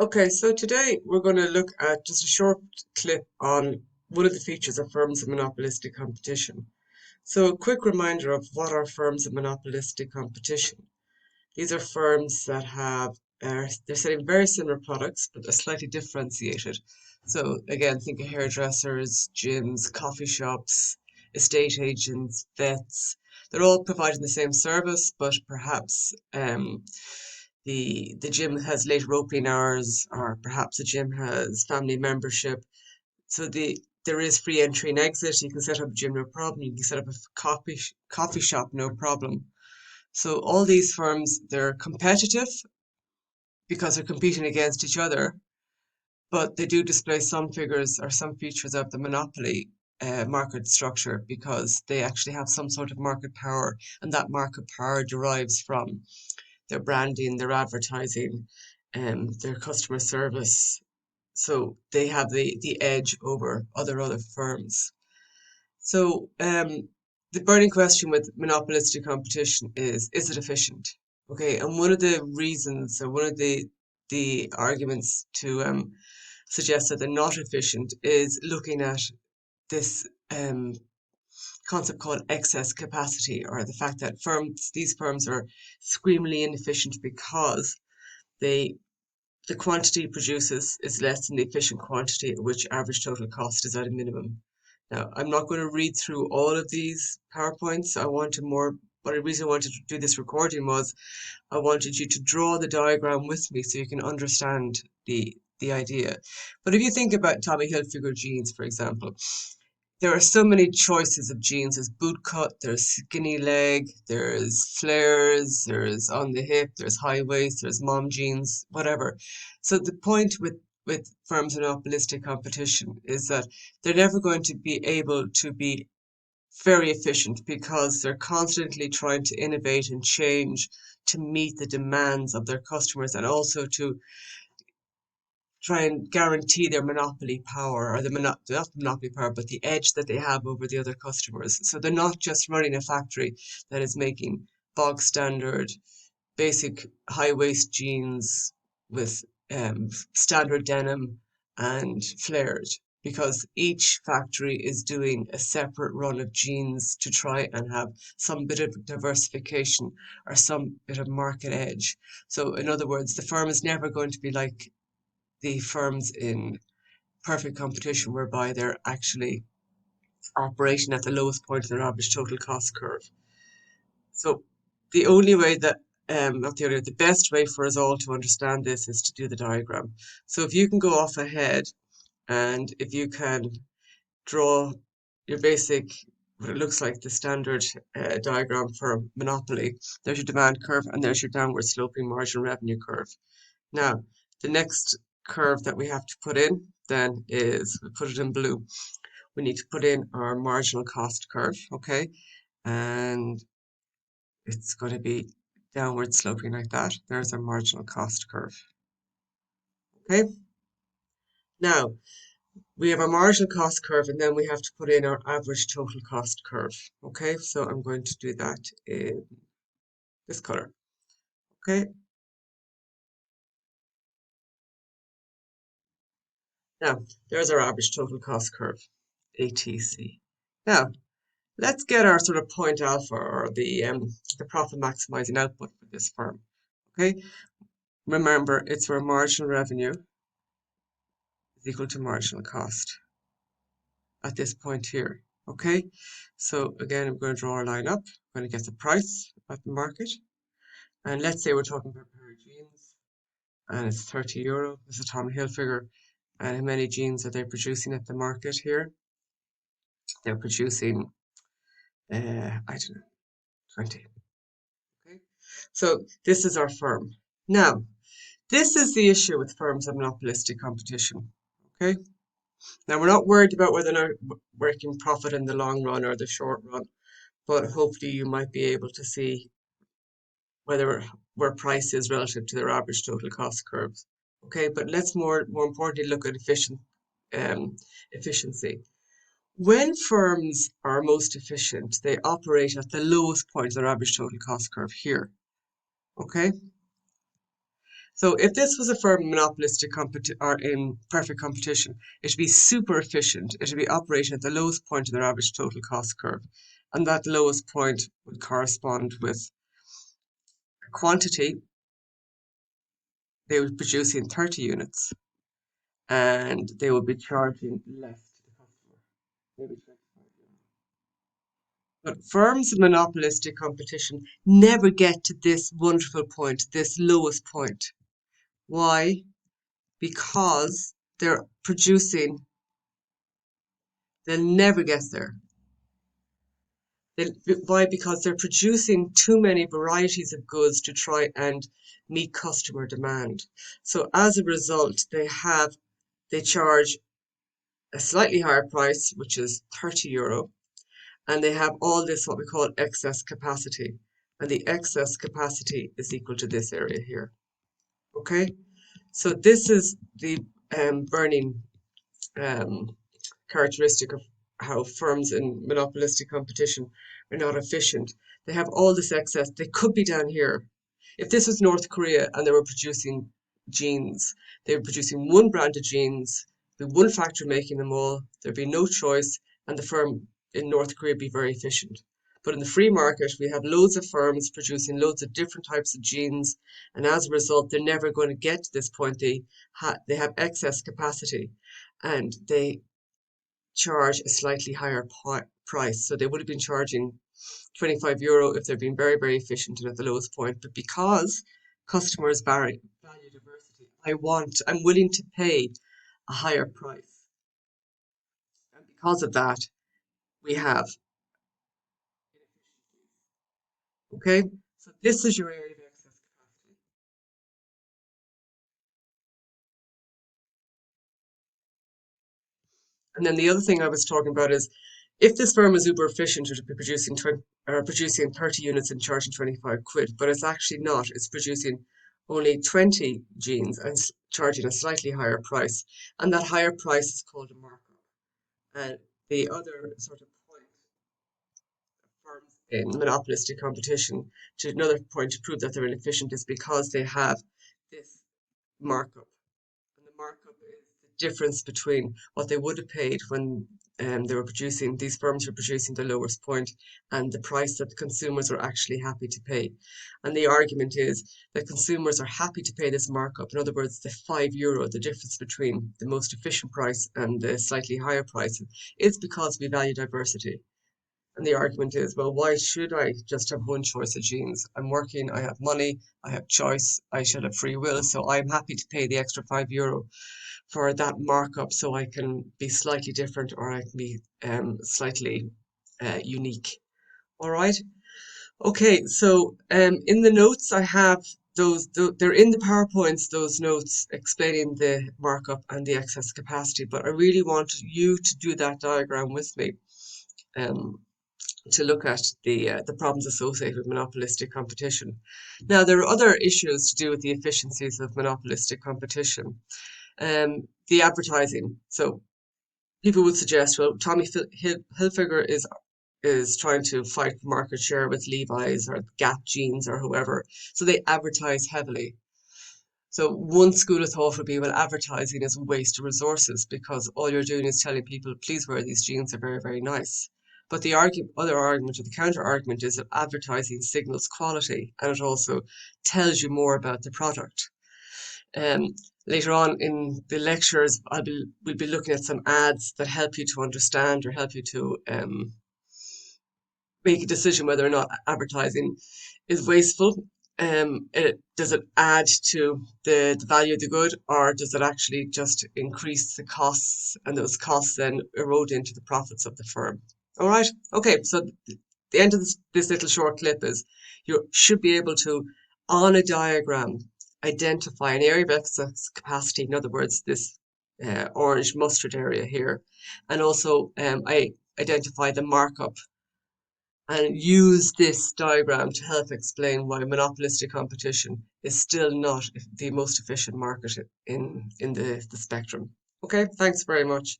Okay, so today we're going to look at just a short clip on one of the features of firms of monopolistic competition. So a quick reminder of what are firms of monopolistic competition. These are firms that they're selling very similar products, but they're slightly differentiated. So again, think of hairdressers, gyms, coffee shops, estate agents, vets. They're all providing the same service, but perhaps the gym has later opening hours, or perhaps the gym has family membership. So there is free entry and exit. You can set up a gym, no problem. You can set up a coffee shop, no problem. So all these firms, they're competitive because they're competing against each other, but they do display some figures or some features of the monopoly market structure because they actually have some sort of market power, and that market power derives from their branding, their advertising, their customer service. So they have the edge over other firms. So the burning question with monopolistic competition is it efficient? Okay, and one of the reasons, or one of the arguments to suggest that they're not efficient is looking at this concept called excess capacity, or the fact that these firms are screamingly inefficient because they the quantity produces is less than the efficient quantity at which average total cost is at a minimum. Now, I'm not going to read through all of these PowerPoints. But the reason I wanted to do this recording was I wanted you to draw the diagram with me so you can understand the idea. But if you think about Tommy Hilfiger jeans, for example, there are so many choices of jeans. There's boot cut, there's skinny leg, there's flares, there's on the hip, there's high waist, there's mom jeans, whatever. So the point with firms in monopolistic competition is that they're never going to be able to be very efficient because they're constantly trying to innovate and change to meet the demands of their customers, and also to try and guarantee their monopoly power, or not monopoly power, but the edge that they have over the other customers. So they're not just running a factory that is making bog standard, basic high waist jeans with standard denim and flared, because each factory is doing a separate run of jeans to try and have some bit of diversification or some bit of market edge. So in other words, the firm is never going to be like the firms in perfect competition, whereby they're actually operating at the lowest point of their average total cost curve. So the only way that not the only way, the best way for us all to understand this is to do the diagram. So if you can go off ahead, and if you can draw your basic, what it looks like the standard diagram for monopoly. There's your demand curve, and there's your downward sloping marginal revenue curve. Now, the next curve that we have to put in then is, we put it in blue. We need to put in our marginal cost curve, okay? And it's going to be downward sloping like that. There's our marginal cost curve, okay? Now, we have our marginal cost curve, and then we have to put in our average total cost curve, okay? So I'm going to do that in this color, okay? Now, there's our average total cost curve, ATC. Now, let's get our sort of point alpha, or the profit maximizing output for this firm. Okay, remember it's where marginal revenue is equal to marginal cost at this point here. Okay, so again, I'm going to draw a line up. I'm going to get the price at the market, and let's say we're talking about a pair of jeans, and it's €30. This is a Tommy Hilfiger, and how many jeans are they producing at the market here? They're producing, I don't know, 20. Okay, so this is our firm. Now, this is the issue with firms of monopolistic competition. Okay, now we're not worried about whether or not we're making profit in the long run or the short run, but hopefully you might be able to see where price is relative to their average total cost curves. Okay, but let's more importantly look at efficiency. When firms are most efficient, they operate at the lowest point of their average total cost curve here. Okay, So if this was a firm in monopolistic or in perfect competition, it'd be super efficient. It'd be operating at the lowest point in their average total cost curve. And that lowest point would correspond with a quantity they would be producing 30 units and they would be charging less to the customer, maybe 25 euros. But firms in monopolistic competition never get to this wonderful point, this lowest point. Why? Because they're producing, they'll never get there. Why? Because they're producing too many varieties of goods to try and meet customer demand. So as a result, they charge a slightly higher price, which is 30 euro, and they have all this what we call excess capacity. And the excess capacity is equal to this area here. Okay? So this is the burning characteristic of how firms in monopolistic competition are not efficient. They have all this excess. They could be down here. If this was North Korea and they were producing jeans, they were producing one brand of jeans, the one factory making them all, there'd be no choice, and the firm in North Korea would be very efficient. But in the free market, we have loads of firms producing loads of different types of jeans, and as a result, they're never going to get to this point. They have excess capacity, and they charge a slightly higher price. So they would have been charging 25 euro if they're being very, very efficient and at the lowest point. But because customers value diversity, I'm willing to pay a higher price. And because of that, we have inefficiencies. Okay? So this is your area of excess capacity. And then the other thing I was talking about is if this firm is uber efficient, it would be producing 30 units and charging 25 quid, but it's actually not. It's producing only 20 jeans and charging a slightly higher price. And that higher price is called a markup. And the other sort of point of firms in monopolistic competition, to another point to prove that they're inefficient, is because they have this markup. And the markup is the difference between what they would have paid when they were producing, these firms were producing the lowest point, and the price that the consumers are actually happy to pay. And the argument is that consumers are happy to pay this markup. In other words, the 5 euro, the difference between the most efficient price and the slightly higher price, is because we value diversity. And the argument is, well, why should I just have one choice of jeans? I'm working, I have money, I have choice, I should have free will, so I'm happy to pay the extra 5 euro for that markup so I can be slightly different or I can be slightly unique. All right. Okay, so in the notes I have they're in the PowerPoints, those notes explaining the markup and the excess capacity, but I really want you to do that diagram with me. Um, to look at the problems associated with monopolistic competition. Now, there are other issues to do with the efficiencies of monopolistic competition. The advertising. So people would suggest, well, Tommy Hilfiger is trying to fight for market share with Levi's or Gap jeans or whoever, so they advertise heavily. So one school of thought would be, well, advertising is a waste of resources because all you're doing is telling people, please wear these jeans, they're very, very nice. But the other argument or the counter argument is that advertising signals quality and it also tells you more about the product. Later on in the lectures, we'll be looking at some ads that help you to understand or help you to make a decision whether or not advertising is wasteful. Does it add to the value of the good, or does it actually just increase the costs, and those costs then erode into the profits of the firm? All right. Okay. So the end of this little short clip is you should be able to, on a diagram, identify an area of excess capacity. In other words, this orange mustard area here, and also I identify the markup and use this diagram to help explain why monopolistic competition is still not the most efficient market in the spectrum. Okay, thanks very much.